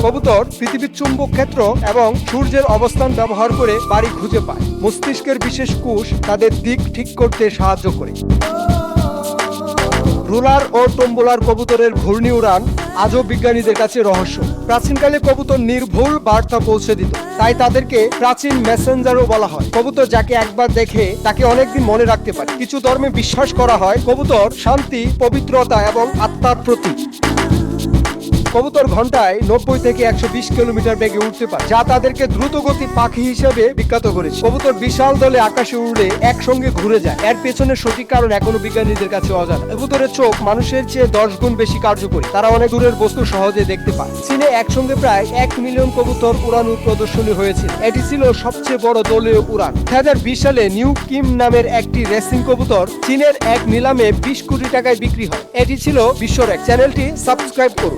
কবুতর পৃথিবীর চুম্বক ক্ষেত্র এবং সূর্যের অবস্থান ব্যবহার করে বাড়ি খুঁজে পায়। মস্তিষ্কের বিশেষ কোষ তাদের দিক ঠিক করতে সাহায্য করে। রুলার ও টম্বুলার কবুতরের ঘূর্ণি উড়ান আজও বিজ্ঞানীদের কাছে রহস্য। প্রাচীনকালে কবুতর নির্ভুল বার্তা পৌঁছে দিত, তাই তাদেরকে প্রাচীন মেসেঞ্জারও বলা হয়। কবুতর যাকে একবার দেখে তাকে অনেকদিন মনে রাখতে পারে। কিছু ধর্মে বিশ্বাস করা হয় কবুতর শান্তি, পবিত্রতা এবং আত্মার প্রতীক। কবুতর ঘন্টায় 90 থেকে 120 কিলোমিটার বেগে উঠতে পারে, যা তাদেরকে দ্রুতগতি পাখি হিসেবে বিখ্যাত করেছে। কবুতর বিশাল দলে আকাশে উড়লে একসঙ্গে ঘুরে যায়। এর পেছনে সঠিক কারণ এখনো বিজ্ঞানীদের কাছে অজানা। কবুতরের চোখ মানুষের চেয়ে 10 গুণ বেশি কার্যকরী। তারা অনেক দূরের বস্তু সহজে দেখতে পায়। চীনে একসঙ্গে প্রায় 1 মিলিয়ন কবুতর উড়ানোর প্রদর্শনী হয়েছিল। এটি ছিল সবচেয়ে বড় দলীয় উড়ান। 2020 সালে নিউ কিম নামের একটি রেসিং কবুতর চীনের এক নিলামে 20 কোটি টাকায় বিক্রি হয়। এটি ছিল বিশ্ব রেকর্ড। চ্যানেলটি সাবস্ক্রাইব করুন।